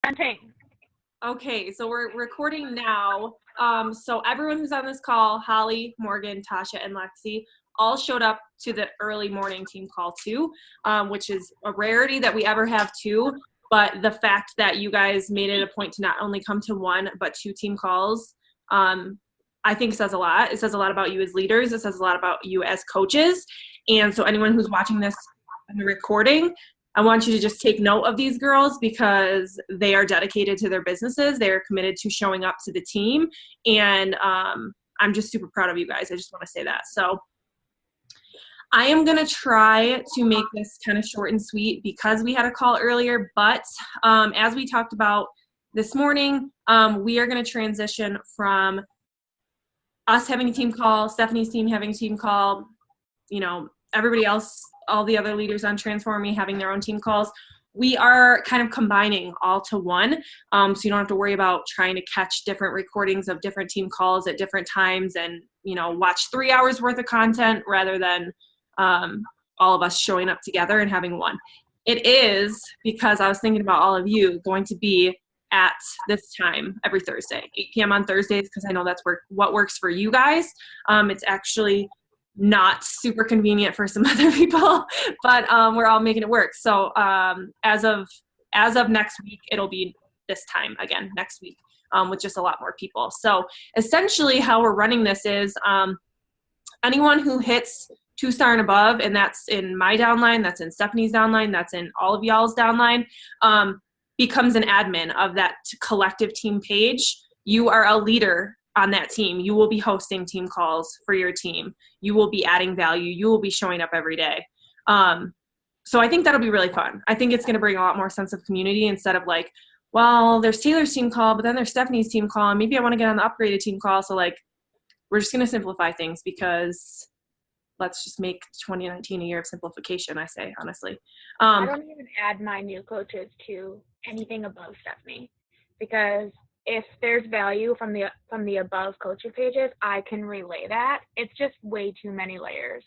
Presenting. Okay, so we're recording now. So everyone who's on this call, Holly, Morgan, Tasha, and Lexi, all showed up to the early morning team call too, which is a rarity that we ever have two. But the fact that you guys made it a point to not only come to one, but two team calls, I think says a lot. It says a lot about you as leaders. It says a lot about you as coaches. And so anyone who's watching this in the recording, I want you to just take note of these girls because they are dedicated to their businesses. They are committed to showing up to the team. And I'm just super proud of you guys. I just want to say that. So I am going to try to make this kind of short and sweet because we had a call earlier. But as we talked about this morning, we are going to transition from us having a team call, Stephanie's team having a team call, you know, everybody else, all the other leaders on Transform Me having their own team calls. We are kind of combining all to one. So you don't have to worry about trying to catch different recordings of different team calls at different times and, you know, watch 3 hours worth of content rather than all of us showing up together and having one. It is, because I was thinking about all of you, going to be at this time every Thursday, 8 p.m. on Thursdays, because I know that's what works for you guys. It's actually not super convenient for some other people, but we're all making it work. So as of next week, it'll be this time again next week with just a lot more people. So essentially how we're running this is anyone who hits 2-star and above, and that's in my downline, that's in Stephanie's downline, that's in all of y'all's downline, becomes an admin of that collective team page. You are a leader on that team. You will be hosting team calls for your team. You will be adding value. You will be showing up every day. So I think that'll be really fun. I think it's going to bring a lot more sense of community instead of like, well, there's Taylor's team call, but then there's Stephanie's team call, and maybe I want to get on the upgraded team call. So like, we're just going to simplify things because let's just make 2019 a year of simplification, I say, honestly. I don't even add my new coaches to anything above Stephanie, because if there's value from the above coaching pages, I can relay that. It's just way too many layers.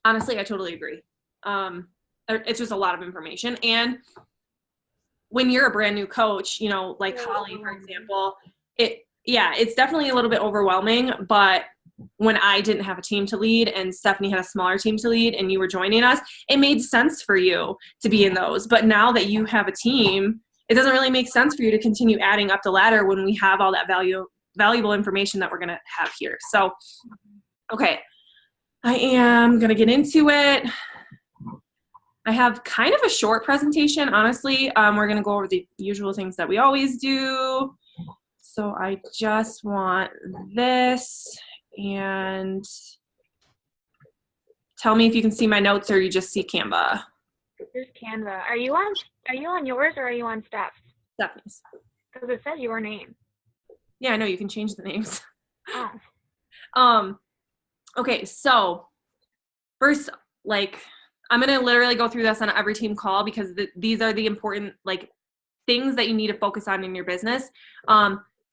Honestly, I totally agree. It's just a lot of information. And when you're a brand new coach, you know, like Holly, for example, it's definitely a little bit overwhelming, but when I didn't have a team to lead and Stephanie had a smaller team to lead and you were joining us, it made sense for you to be in those. But now that you have a team, it doesn't really make sense for you to continue adding up the ladder when we have all that valuable information that we're going to have here. So, okay, I am going to get into it. I have kind of a short presentation, honestly. We're going to go over the usual things that we always do. So I just want this, and tell me if you can see my notes or you just see Canva. There's Canva. Are you on yours or are you on Steph's? Stephanie's. Because it says your name. Yeah, I know, you can change the names. Oh. Okay, so first, like, I'm going to literally go through this on every team call because these are the important, like, things that you need to focus on in your business.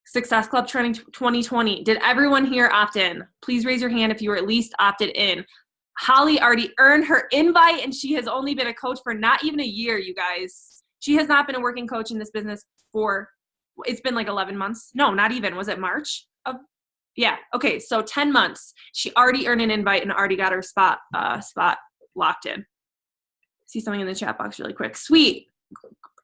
Success Club Training 2020. Did everyone here opt in? Please raise your hand if you were at least opted in. Holly already earned her invite, and she has only been a coach for not even a year, you guys. She has not been a working coach in this business for, it's been like 11 months. No, not even. Was it March? Yeah. Okay. So 10 months. She already earned an invite and already got her spot locked in. See something in the chat box really quick. Sweet.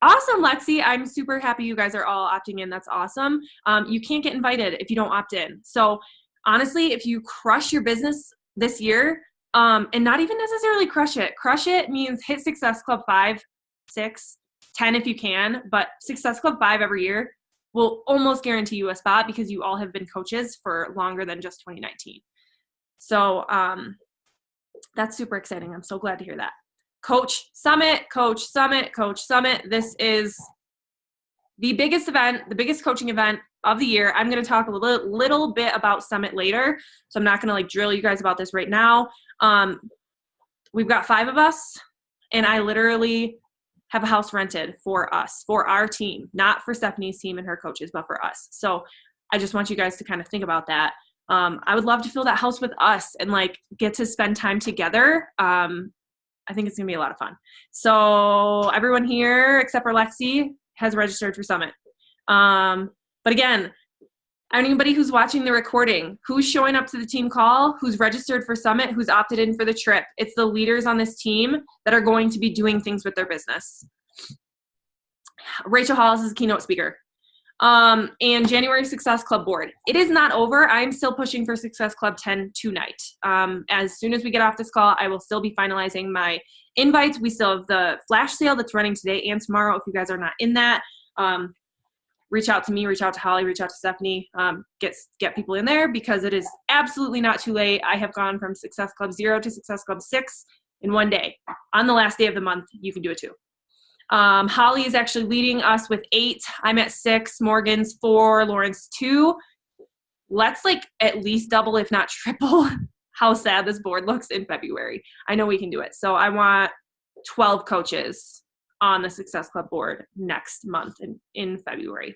Awesome, Lexi. I'm super happy you guys are all opting in. That's awesome. You can't get invited if you don't opt in. So honestly, if you crush your business this year, and not even necessarily crush it means hit Success Club 5, 6, 10 if you can, but Success Club 5 every year will almost guarantee you a spot because you all have been coaches for longer than just 2019. So that's super exciting. I'm so glad to hear that. Coach Summit. This is the biggest event, the biggest coaching event of the year. I'm going to talk a little bit about Summit later, so I'm not going to like drill you guys about this right now. We've got 5 of us, and I literally have a house rented for us, for our team, not for Stephanie's team and her coaches, but for us. So I just want you guys to kind of think about that. I would love to fill that house with us and like get to spend time together. I think it's going to be a lot of fun. So everyone here, except for Lexi, has registered for Summit. But again, anybody who's watching the recording, who's showing up to the team call, who's registered for Summit, who's opted in for the trip, it's the leaders on this team that are going to be doing things with their business. Rachel Hollis is a keynote speaker. And January Success Club board. It is not over. I'm still pushing for Success Club 10 tonight. As soon as we get off this call, I will still be finalizing my invites. We still have the flash sale that's running today and tomorrow. If you guys are not in that, reach out to me, reach out to Holly, reach out to Stephanie, get people in there because it is absolutely not too late. I have gone from Success Club 0 to Success Club 6 in one day. On the last day of the month, you can do it too. Holly is actually leading us with 8. I'm at 6. Morgan's 4. Lauren's 2. Let's at least double, if not triple, how sad this board looks in February. I know we can do it. So I want 12 coaches on the Success Club board next month in February.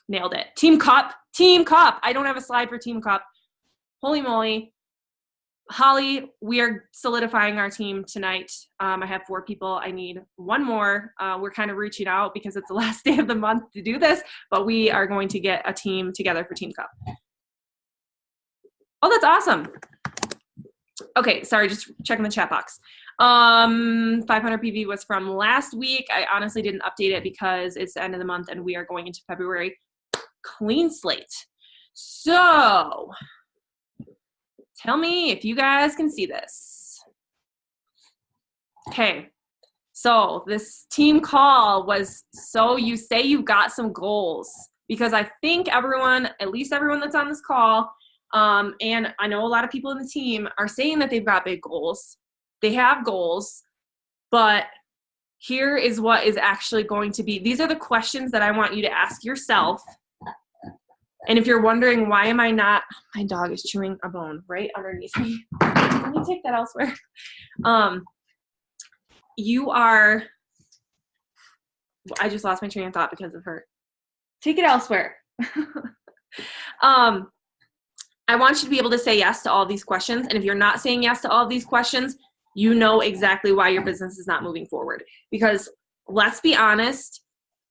Nailed it. Team Cup. Team Cup. I don't have a slide for Team Cup. Holy moly. Holly, we are solidifying our team tonight. I have 4 people. I need 1 more. We're kind of reaching out because it's the last day of the month to do this, but we are going to get a team together for Team Cup. Oh, that's awesome. Okay, sorry, just checking the chat box. 500 PV was from last week. I honestly didn't update it because it's the end of the month and we are going into February. Clean slate. So tell me if you guys can see this. Okay, so this team call was, so you say you've got some goals, because I think everyone, at least everyone that's on this call, and I know a lot of people in the team are saying that they've got big goals. They have goals, but here is what is actually going to be. These are the questions that I want you to ask yourself. And if you're wondering, why am I not, my dog is chewing a bone right underneath me. Let me take that elsewhere. I just lost my train of thought because of her. Take it elsewhere. I want you to be able to say yes to all these questions. And if you're not saying yes to all these questions, you know exactly why your business is not moving forward. Because let's be honest,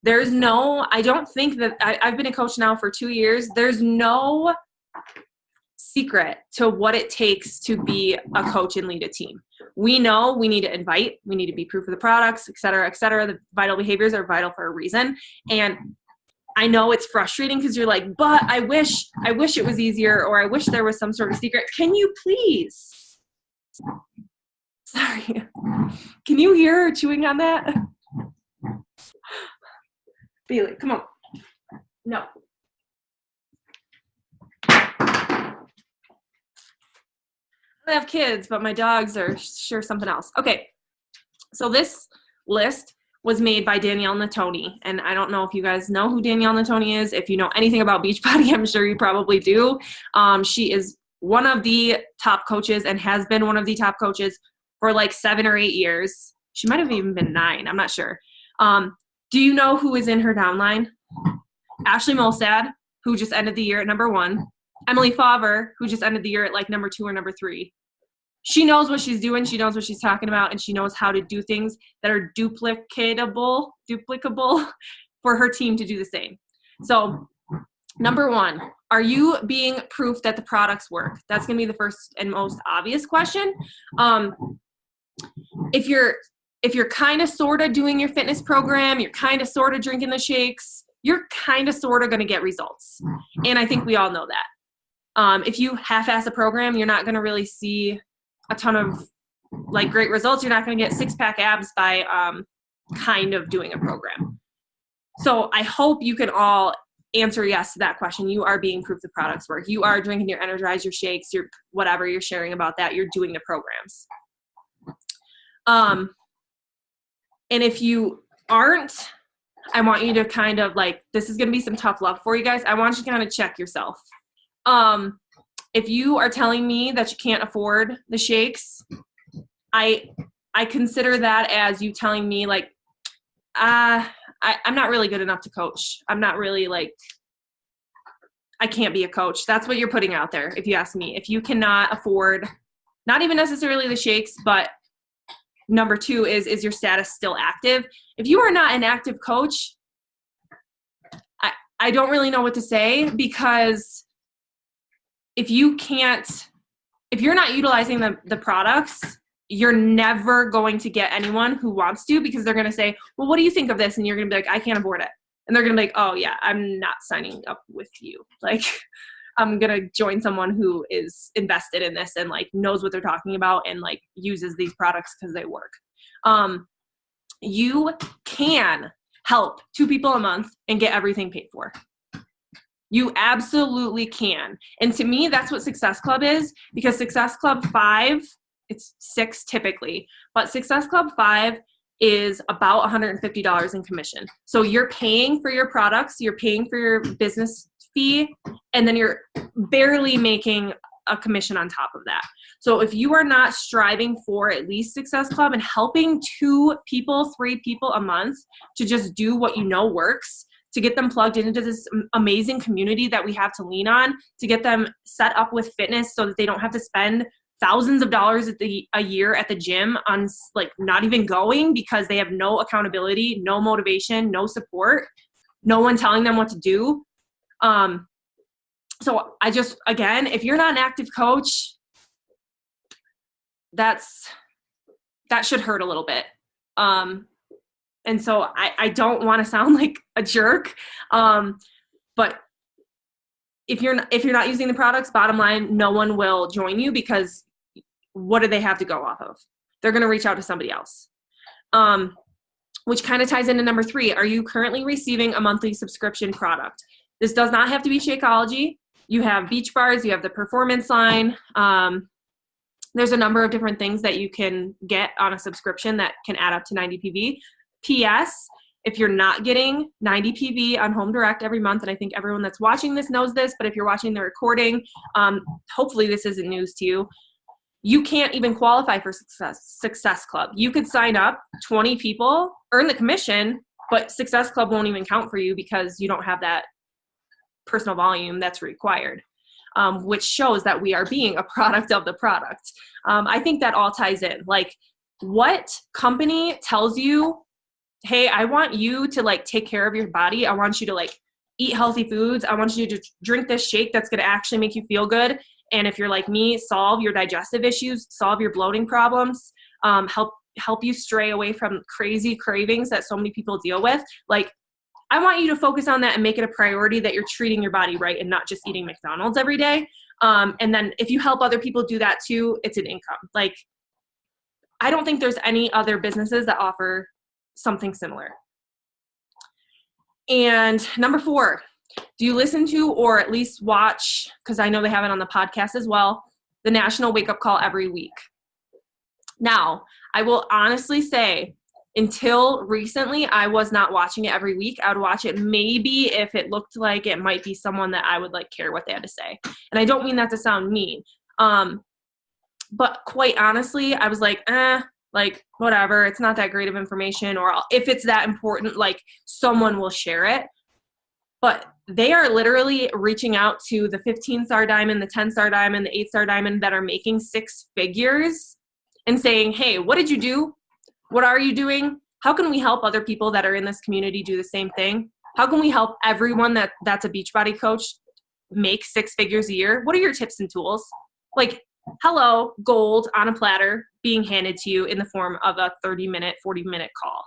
I don't think that, I've been a coach now for 2 years. There's no secret to what it takes to be a coach and lead a team. We know we need to invite, we need to be proof of the products, et cetera, et cetera. The vital behaviors are vital for a reason. And I know it's frustrating because you're like, but I wish it was easier, or I wish there was some sort of secret. Can you please? Sorry. Can you hear her chewing on that? Bailey, come on. No. I have kids, but my dogs are sure something else. Okay. So this list was made by Danielle Natoni. And I don't know if you guys know who Danielle Natoni is. If you know anything about Beachbody, I'm sure you probably do. She is one of the top coaches and has been one of the top coaches for 7 or 8 years. She might have even been 9. I'm not sure. Do you know who is in her downline? Ashley Molstad, who just ended the year at number 1. Emily Favre, who just ended the year at number 2 or number 3. She knows what she's doing. She knows what she's talking about, and she knows how to do things that are duplicable for her team to do the same. So, number 1, are you being proof that the products work? That's going to be the first and most obvious question. If you're kind of sort of doing your fitness program, you're kind of sort of drinking the shakes, you're kind of sort of going to get results. And I think we all know that. If you half-ass a program, you're not going to really see a ton of great results. You're not going to get 6-pack abs by kind of doing a program. So I hope you can all answer yes to that question. You are being proof the products work. You are drinking your Energize, your shakes, your whatever you're sharing about that. You're doing the programs. And if you aren't, I want you to kind of this is going to be some tough love for you guys. I want you to kind of check yourself. If you are telling me that you can't afford the shakes, I consider that as you telling me I'm not really good enough to coach. I'm not really I can't be a coach. That's what you're putting out there. If you ask me, if you cannot afford, not even necessarily the shakes, but number 2 is your status still active? If you are not an active coach, I don't really know what to say, because if you're not utilizing the products, you're never going to get anyone who wants to, because they're going to say, well, what do you think of this? And you're going to be like, I can't afford it. And they're going to be like, oh yeah, I'm not signing up with you. Like, I'm going to join someone who is invested in this and like knows what they're talking about and like uses these products because they work. You can help 2 people a month and get everything paid for. You absolutely can. And to me, that's what Success Club is, because Success Club 5, it's 6 typically, but Success Club 5 is about $150 in commission. So you're paying for your products, you're paying for your business fee, and then you're barely making a commission on top of that. So if you are not striving for at least Success Club and helping 2 people, 3 people a month to just do what you know works, to get them plugged into this amazing community that we have to lean on, to get them set up with fitness so that they don't have to spend thousands of dollars a year at the gym on like not even going because they have no accountability, no motivation, no support, no one telling them what to do. So again, if you're not an active coach, that should hurt a little bit. And so I don't want to sound like a jerk. But if you're not using the products, bottom line, no one will join you, because what do they have to go off of? They're going to reach out to somebody else. Which kind of ties into number 3. Are you currently receiving a monthly subscription product? This does not have to be Shakeology. You have Beach Bars, you have the Performance line. There's a number of different things that you can get on a subscription that can add up to 90 PV. P.S. If you're not getting 90 PV on Home Direct every month, and I think everyone that's watching this knows this, but if you're watching the recording, hopefully this isn't news to you. You can't even qualify for Success Club. You could sign up 20 people, earn the commission, but Success Club won't even count for you because you don't have that personal volume that's required, which shows that we are being a product of the product. I think that all ties in. Like, what company tells you, hey, I want you to like take care of your body. I want you to like eat healthy foods. I want you to drink this shake that's going to actually make you feel good. And if you're like me, solve your digestive issues, solve your bloating problems, help you stray away from crazy cravings that so many people deal with. Like, I want you to focus on that and make it a priority that you're treating your body right and not just eating McDonald's every day. And then if you help other people do that too, it's an income. Like, I don't think there's any other businesses that offer something similar. And number 4, do you listen to or at least watch, because I know they have it on the podcast as well, the National Wake Up Call every week? Now, I will honestly say, until recently, I was not watching it every week. I would watch it maybe if it looked like it might be someone that I would like care what they had to say. And I don't mean that to sound mean. But quite honestly, I was like, like, whatever, it's not that great of information, or if it's that important, like, someone will share it. But they are literally reaching out to the 15-star diamond, the 10-star diamond, the 8-star diamond that are making 6 figures and saying, hey, what did you do? What are you doing? How can we help other people that are in this community do the same thing? How can we help everyone that's a Beachbody coach make 6 figures a year? What are your tips and tools? Like, hello, gold on a platter being handed to you in the form of a 30-minute, 40-minute call.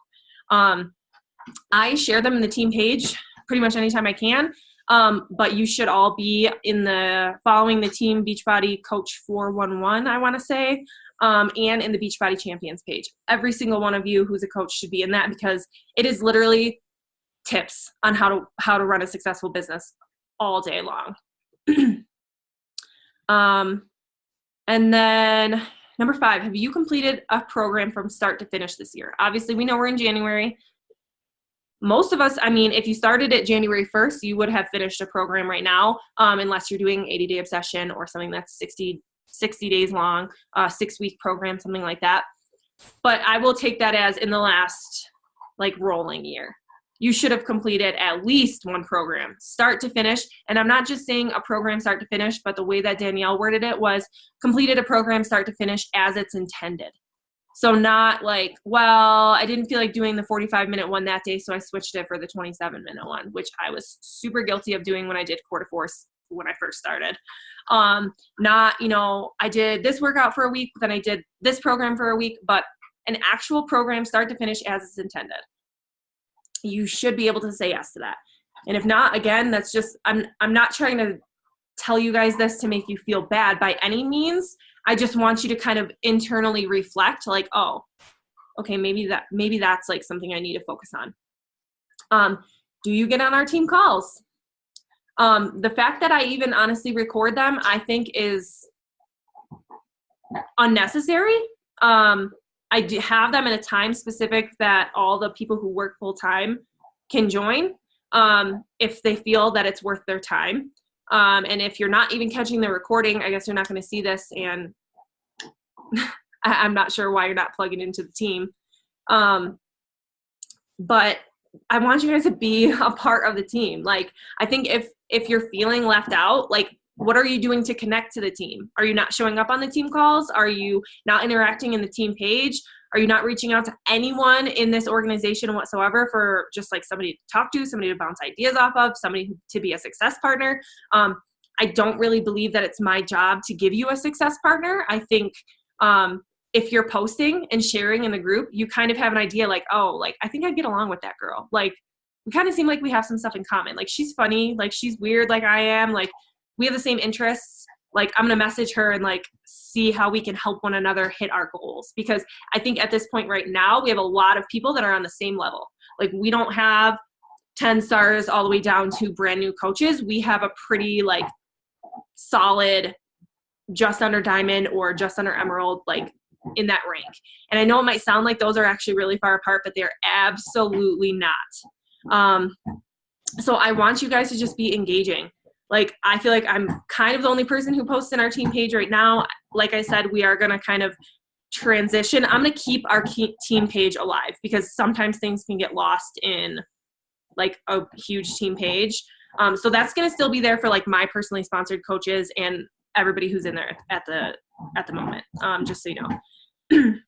I share them in the team page pretty much anytime I can, but you should all be following the team Beachbody Coach 411, I want to say, and in the Beachbody Champions page. Every single one of you who's a coach should be in that, because it is literally tips on how to run a successful business all day long. And then number 5, have you completed a program from start to finish this year? Obviously, we know we're in January. Most of us, I mean, if you started at January 1st, you would have finished a program right now, unless you're doing 80-day obsession or something that's 60 days long, 6-week program, something like that. But I will take that as in the last like rolling year. You should have completed at least one program, start to finish. And I'm not just saying a program start to finish, but the way that Danielle worded it was completed a program start to finish as it's intended. So not like, well, I didn't feel like doing the 45-minute one that day, so I switched it for the 27-minute one, which I was super guilty of doing when I did quarter force when I first started. Not, I did this workout for a week, then I did this program for a week, but an actual program start to finish as it's intended. You should be able to say yes to that. And if not, again, that's just, I'm not trying to tell you guys this to make you feel bad by any means. I just want you to kind of internally reflect like, oh, okay, maybe that's like something I need to focus on. Do you get on our team calls? The fact that I even honestly record them, I think is unnecessary. I do have them in a time specific that all the people who work full time can join if they feel that it's worth their time. And if you're not even catching the recording, I guess you're not going to see this, and I'm not sure why you're not plugging into the team. But I want you guys to be a part of the team. Like, I think if you're feeling left out, like, what are you doing to connect to the team? Are you not showing up on the team calls? Are you not interacting in the team page? Are you not reaching out to anyone in this organization whatsoever for just like somebody to talk to, somebody to bounce ideas off of, somebody to be a success partner? I don't really believe that it's my job to give you a success partner. I think if you're posting and sharing in the group, you kind of have an idea like, oh, like, I think I'd get along with that girl. Like, we kind of seem like we have some stuff in common. Like, she's funny. Like, she's weird like I am. Like, we have the same interests. Like, I'm going to message her and like see how we can help one another hit our goals. Because I think at this point right now, we have a lot of people that are on the same level. Like, we don't have 10 stars all the way down to brand new coaches. We have a pretty like solid just under diamond or just under emerald, like in that rank. And I know it might sound like those are actually really far apart, but they're absolutely not. So I want you guys to just be engaging. Like, I feel like I'm kind of the only person who posts in our team page right now. Like I said, we are going to kind of transition. I'm going to keep our team page alive because sometimes things can get lost in like a huge team page. So that's going to still be there for like my personally sponsored coaches and everybody who's in there at the moment, just so you know.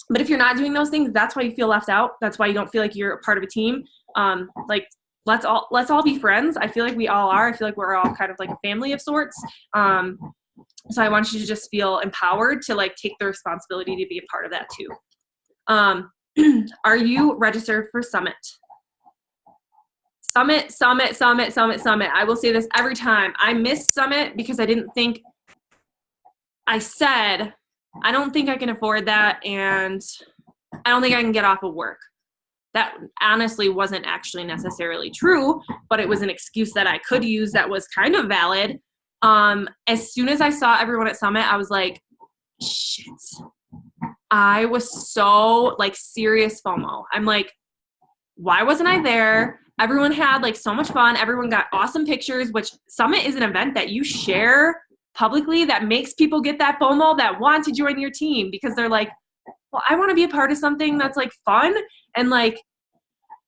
But if you're not doing those things, that's why you feel left out. That's why you don't feel like you're a part of a team. Like, let's all be friends. I feel like we all are. I feel like we're all kind of like a family of sorts. So I want you to just feel empowered to like take the responsibility to be a part of that too. Are you registered for Summit? Summit. I will say this every time. I missed Summit because I didn't think, I said, I don't think I can afford that, and I don't think I can get off of work. That honestly wasn't actually necessarily true, but it was an excuse that I could use that was kind of valid. As soon as I saw everyone at Summit, I was like, shit. I was so like serious FOMO. I'm like, why wasn't I there? Everyone had like so much fun. Everyone got awesome pictures, which Summit is an event that you share publicly that makes people get that FOMO that want to join your team because they're like, well, I want to be a part of something that's like fun and like,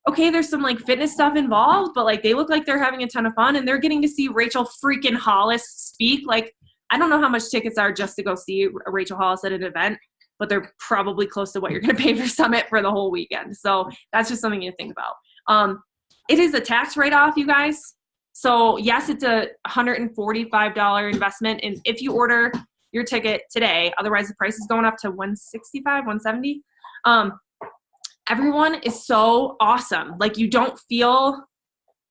okay, there's some like fitness stuff involved, but like they look like they're having a ton of fun and they're getting to see Rachel freaking Hollis speak. Like, I don't know how much tickets are just to go see Rachel Hollis at an event, but they're probably close to what you're going to pay for Summit for the whole weekend. So that's just something to think about. It is a tax write-off, you guys. So yes, it's a $145 investment. And if you order your ticket today, otherwise the price is going up to $165, $170. Everyone is so awesome. Like, you don't feel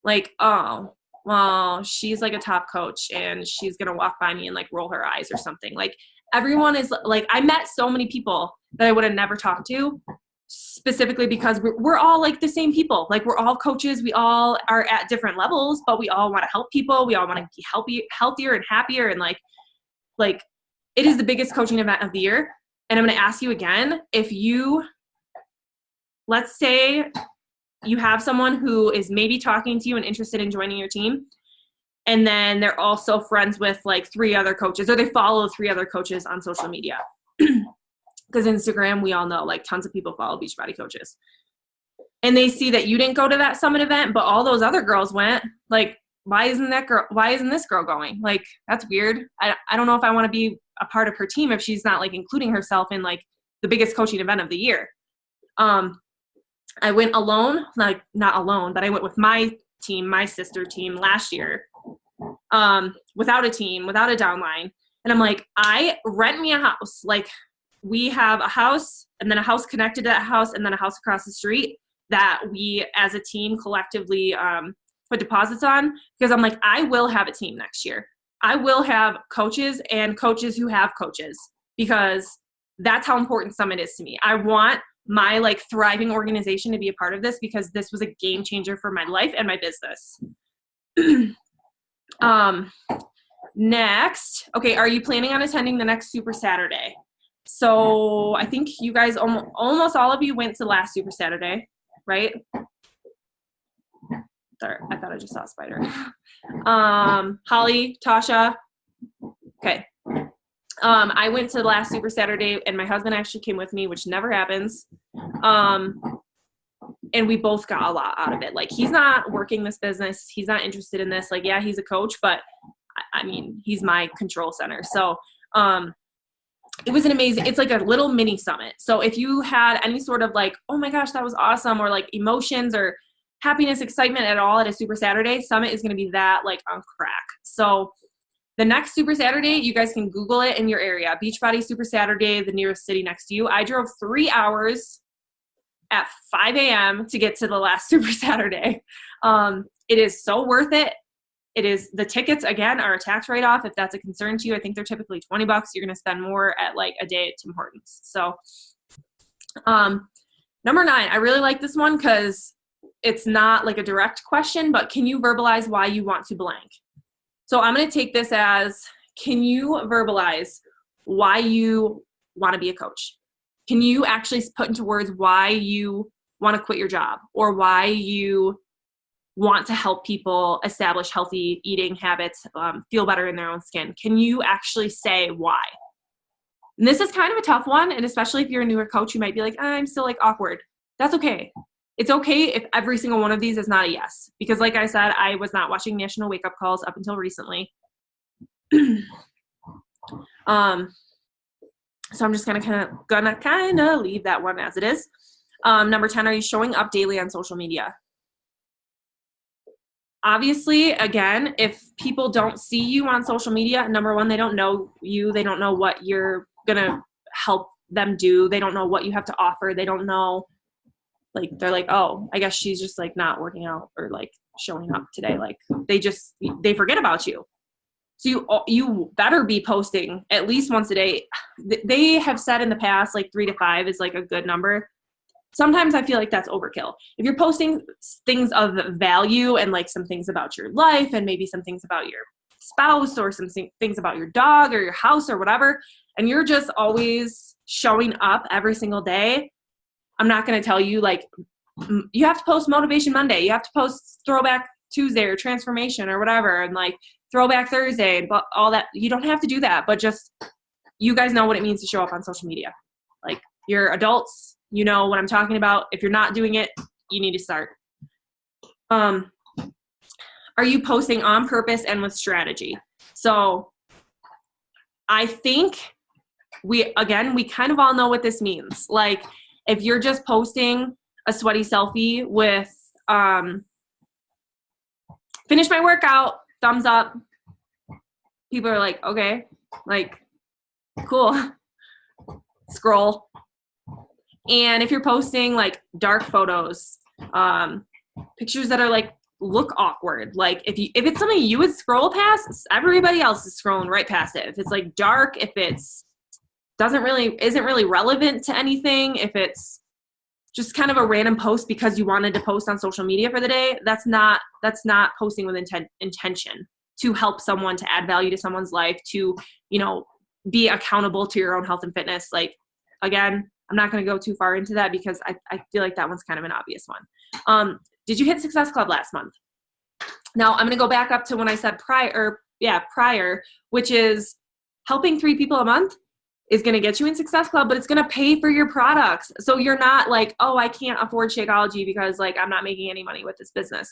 like, oh, well, she's like a top coach and she's going to walk by me and like roll her eyes or something. Like, everyone is like, I met so many people that I would have never talked to specifically because we're all like the same people. Like, we're all coaches. We all are at different levels, but we all want to help people. We all want to be healthier and happier. And like it is the biggest coaching event of the year. And I'm going to ask you again, if you, let's say you have someone who is maybe talking to you and interested in joining your team, and then they're also friends with like 3 other coaches, or they follow 3 other coaches on social media. Because Instagram, we all know, like tons of people follow Beachbody coaches. And they see that you didn't go to that Summit event, but all those other girls went. Like, why isn't this girl going? Like, that's weird. I don't know if I want to be a part of her team if she's not like including herself in like the biggest coaching event of the year. I went alone, like not alone, but I went with my team, my sister team last year, without a team, without a downline. And I'm like, I rent me a house. Like we have a house and then a house connected to that house and then a house across the street that we as a team collectively put deposits on, because I'm like, I will have a team next year. I will have coaches and coaches who have coaches, because that's how important Summit is to me. I want my like thriving organization to be a part of this, because this was a game changer for my life and my business. Next, okay, are you planning on attending the next Super Saturday? So I think you guys, almost all of you went to last Super Saturday, right? Sorry, I thought I just saw a spider. Holly, Tasha, okay. I went to the last Super Saturday, and my husband actually came with me, which never happens. And we both got a lot out of it. Like, he's not working this business. He's not interested in this. Like, yeah, he's a coach, but I mean, he's my control center. So, it was an amazing, it's like a little mini summit. So if you had any sort of like, oh my gosh, that was awesome, or like emotions or happiness, excitement at all at a Super Saturday, Summit is going to be that like on crack. So the next Super Saturday, you guys can Google it in your area. Beachbody Super Saturday, the nearest city next to you. I drove 3 hours at 5 a.m. to get to the last Super Saturday. It is so worth it. It is, the tickets again are a tax write-off if that's a concern to you. I think they're typically $20. You're going to spend more at like a day at Tim Hortons. So, number 9, I really like this one because it's not like a direct question, but can you verbalize why you want to blank? So I'm going to take this as, can you verbalize why you want to be a coach? Can you actually put into words why you want to quit your job, or why you want to help people establish healthy eating habits, feel better in their own skin? Can you actually say why? And this is kind of a tough one, and especially if you're a newer coach, you might be like, I'm still like awkward. That's okay. It's okay if every single one of these is not a yes, because like I said, I was not watching National Wake Up Calls up until recently. So I'm just gonna kind of leave that one as it is. Number 10, are you showing up daily on social media? Obviously, again, if people don't see you on social media, number 1, they don't know you. They don't know what you're going to help them do. They don't know what you have to offer. They don't know, like, they're like, oh, I guess she's just like not working out or like showing up today. Like they forget about you. So you better be posting at least once a day. They have said in the past, like 3 to 5 is like a good number. Sometimes I feel like that's overkill. If you're posting things of value and like some things about your life and maybe some things about your spouse or some things about your dog or your house or whatever, and you're just always showing up every single day, I'm not going to tell you like you have to post Motivation Monday, you have to post Throwback Tuesday or Transformation or whatever, and like Throwback Thursday and all that. You don't have to do that, but just, you guys know what it means to show up on social media. Like, you're adults. You know what I'm talking about. If you're not doing it, you need to start. Are you posting on purpose and with strategy? So I think we kind of all know what this means. Like, if you're just posting a sweaty selfie with, finish my workout, thumbs up, people are like, okay, like, cool, scroll. And if you're posting like dark photos, pictures that are like look awkward, like if it's something you would scroll past, everybody else is scrolling right past it. If it's like dark, if it's isn't really relevant to anything, if it's just kind of a random post because you wanted to post on social media for the day, that's not posting with intention to help someone, to add value to someone's life, to, you know, be accountable to your own health and fitness. Like, again, I'm not going to go too far into that because I feel like that one's kind of an obvious one. Did you hit Success Club last month? Now, I'm going to go back up to when I said prior, which is helping 3 people a month is going to get you in Success Club, but it's going to pay for your products. So you're not like, oh, I can't afford Shakeology because like I'm not making any money with this business.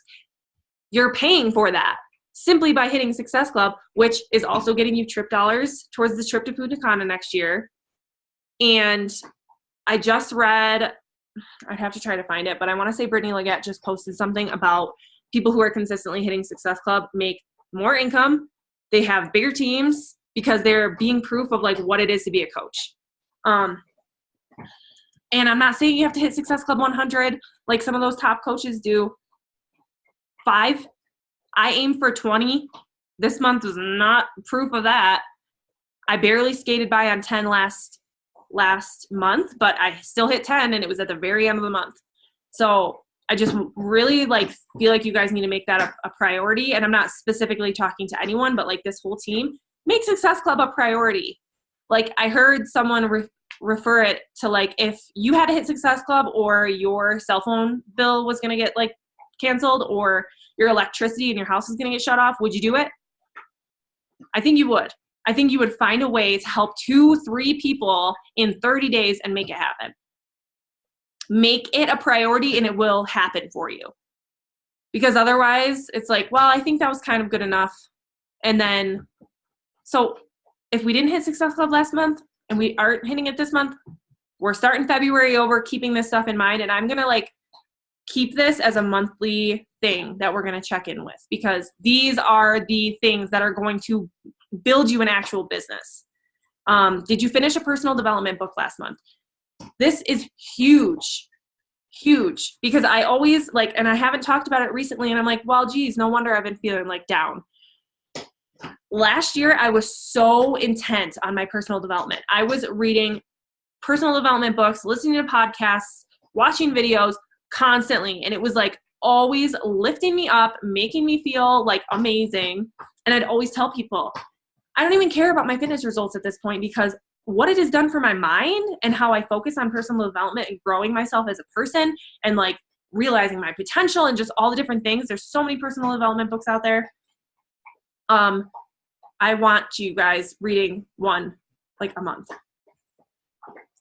You're paying for that simply by hitting Success Club, which is also getting you trip dollars towards the trip to Punta Cana next year. And I just read, I'd have to try to find it, but I want to say Brittany Leggett just posted something about people who are consistently hitting Success Club make more income. They have bigger teams because they're being proof of like what it is to be a coach. And I'm not saying you have to hit Success Club 100 like some of those top coaches do. 5. I aim for 20. This month was not proof of that. I barely skated by on 10 last month, but I still hit 10, and it was at the very end of the month. So I just really like feel like you guys need to make that a priority. And I'm not specifically talking to anyone, but like this whole team, make Success Club a priority. Like I heard someone refer it to like if you had to hit Success Club or your cell phone bill was going to get like canceled or your electricity in your house is going to get shut off, would you do it? I think you would. I think you would find a way to help 2-3 people in 30 days and make it happen. Make it a priority and it will happen for you. Because otherwise it's like, well, I think that was kind of good enough. And then, so if we didn't hit Success Club last month and we aren't hitting it this month, we're starting February over, keeping this stuff in mind. And I'm going to like keep this as a monthly thing that we're going to check in with, because these are the things that are going to build you an actual business. Did you finish a personal development book last month? This is huge, huge, because I always like, and I haven't talked about it recently, and I'm like, well, geez, no wonder I've been feeling like down. Last year, I was so intent on my personal development. I was reading personal development books, listening to podcasts, watching videos constantly, and it was like always lifting me up, making me feel like amazing. And I'd always tell people, I don't even care about my fitness results at this point, because what it has done for my mind and how I focus on personal development and growing myself as a person and like realizing my potential and just all the different things. There's so many personal development books out there. I want you guys reading one like a month.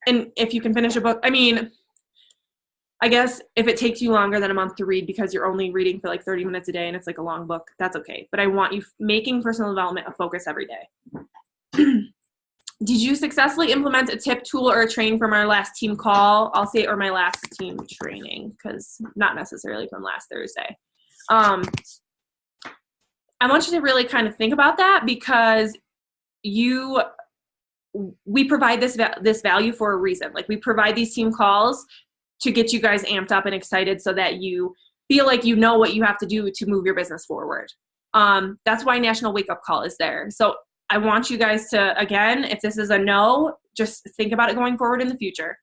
And if you can finish a book, I mean, I guess if it takes you longer than a month to read because you're only reading for like 30 minutes a day and it's like a long book, that's okay. But I want you making personal development a focus every day. Did you successfully implement a tip, tool, or a training from our last team call? I'll say, or my last team training, because not necessarily from last Thursday. I want you to really kind of think about that, because we provide this value for a reason. Like we provide these team calls to get you guys amped up and excited so that you feel like you know what you have to do to move your business forward. That's why National Wake Up Call is there. So I want you guys to, again, if this is a no, just think about it going forward in the future.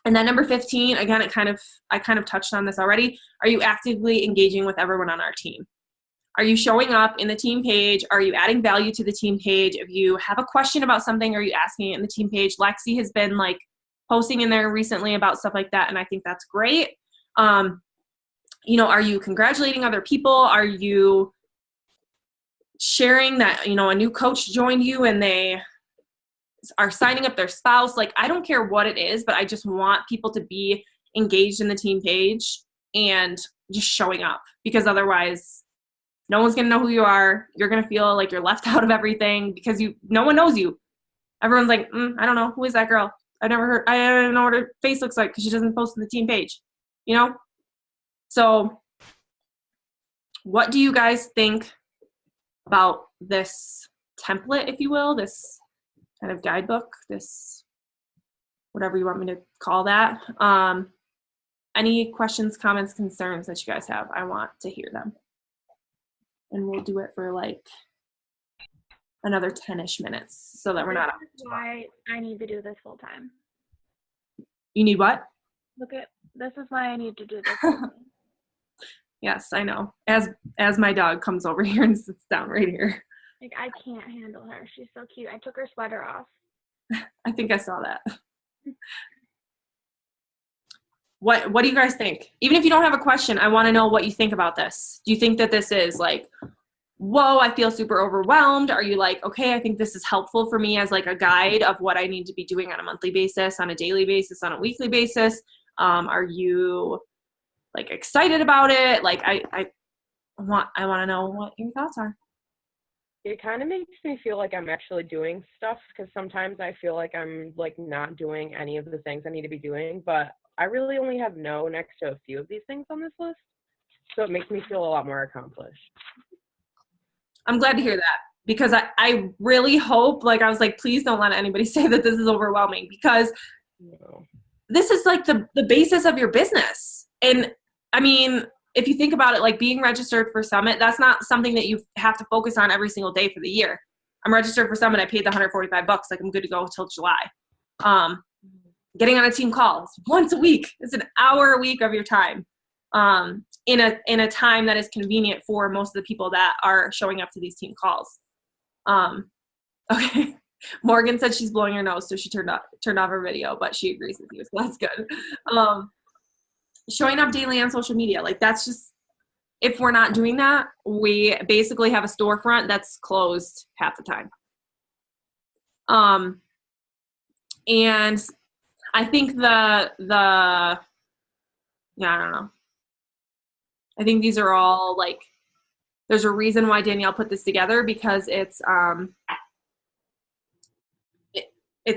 And then number 15, again, I kind of touched on this already. Are you actively engaging with everyone on our team? Are you showing up in the team page? Are you adding value to the team page? If you have a question about something, are you asking it in the team page? Lexi has been like posting in there recently about stuff like that, and I think that's great. Are you congratulating other people? Are you sharing that, a new coach joined you and they are signing up their spouse? Like, I don't care what it is, but I just want people to be engaged in the team page and just showing up, because otherwise no one's going to know who you are. You're going to feel like you're left out of everything because no one knows you. Everyone's like, I don't know. Who is that girl? I don't know what her face looks like because she doesn't post on the team page, So what do you guys think about this template, if you will, this kind of guidebook, this whatever you want me to call that? Any questions, comments, concerns that you guys have? I want to hear them. And we'll do it for like another 10-ish minutes so that we're not. Why I need to do this full time. You need what? This is why I need to do this full time. Yes, I know. As my dog comes over here and sits down right here. Like, I can't handle her. She's so cute. I took her sweater off. I think I saw that. What do you guys think? Even if you don't have a question, I want to know what you think about this. Do you think that this is like, whoa, I feel super overwhelmed? Are you like, okay, I think this is helpful for me as like a guide of what I need to be doing on a monthly basis, on a daily basis, on a weekly basis? Are you like excited about it? Like I want to know what your thoughts are. it kind of makes me feel like I'm actually doing stuff, because sometimes I feel like I'm like not doing any of the things I need to be doing, but I really only have no next to a few of these things on this list. So it makes me feel a lot more accomplished. I'm glad to hear that, because I really hope, like, I was like, please don't let anybody say that this is overwhelming, because No. this is like the basis of your business. And I mean, if you think about it, like being registered for Summit, that's not something that you have to focus on every single day for the year. I'm registered for Summit. I paid the $145. Like, I'm good to go until July. Getting on a team call once a week. It's an hour a week of your time. In a time that is convenient for most of the people that are showing up to these team calls. Okay. Morgan said she's blowing her nose, so she turned off her video, but she agrees with you, so that's good. Showing up daily on social media, like, that's just, if we're not doing that, we basically have a storefront that's closed half the time. And I think yeah, I don't know. I think these are all, like, there's a reason why Danielle put this together, because it's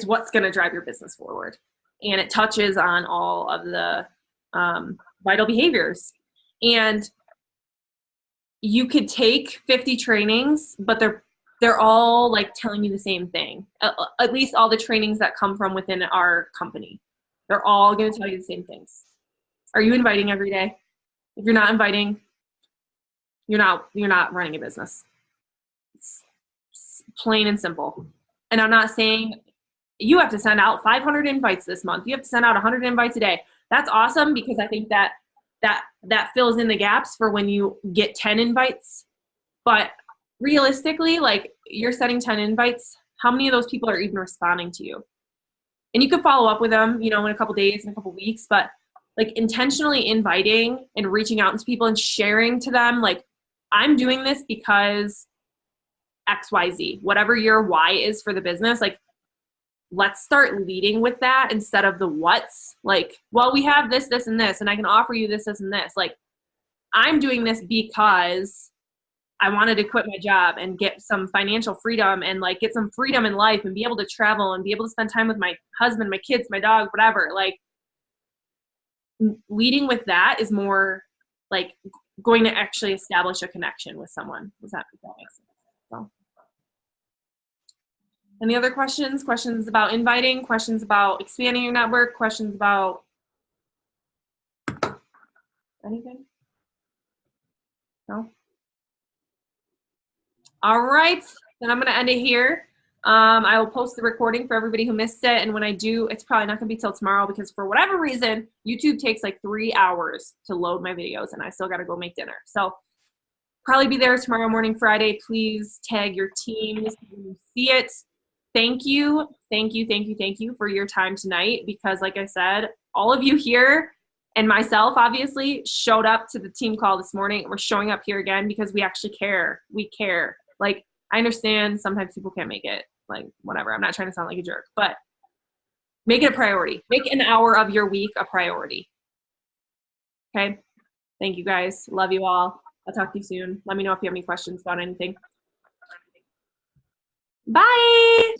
what's going to drive your business forward. And it touches on all of the vital behaviors. And you could take 50 trainings, but they're all like telling you the same thing. At least all the trainings that come from within our company. They're all going to tell you the same things. Are you inviting every day? If you're not inviting, you're not running a business. It's plain and simple. And I'm not saying you have to send out 500 invites this month. You have to send out 100 invites a day. That's awesome, because I think that fills in the gaps for when you get 10 invites. But realistically, like, you're sending 10 invites, how many of those people are even responding to you? And you could follow up with them, in a couple days, in a couple weeks, but like, intentionally inviting and reaching out to people and sharing to them, like, I'm doing this because XYZ, whatever your why is for the business, like, let's start leading with that instead of the what's. Like, well, we have this, this, and this, and I can offer you this, this, and this. Like, I'm doing this because I wanted to quit my job and get some financial freedom and, like, get some freedom in life and be able to travel and be able to spend time with my husband, my kids, my dog, whatever. Like, leading with that is more like going to actually establish a connection with someone. Does that make sense? So. Any other questions? Questions about inviting? Questions about expanding your network? Questions about anything? No? All right, then I'm going to end it here. I will post the recording for everybody who missed it, and when I do, it's probably not going to be till tomorrow, because for whatever reason, YouTube takes like 3 hours to load my videos, and I still got to go make dinner. So probably be there tomorrow morning, Friday. Please tag your team when you see it. Thank you for your time tonight, because like I said, all of you here and myself obviously showed up to the team call this morning. We're showing up here again because we actually care. We care. Like, I understand sometimes people can't make it, like, whatever. I'm not trying to sound like a jerk, but make it a priority. Make an hour of your week a priority. Okay? Thank you, guys. Love you all. I'll talk to you soon. Let me know if you have any questions about anything. Bye.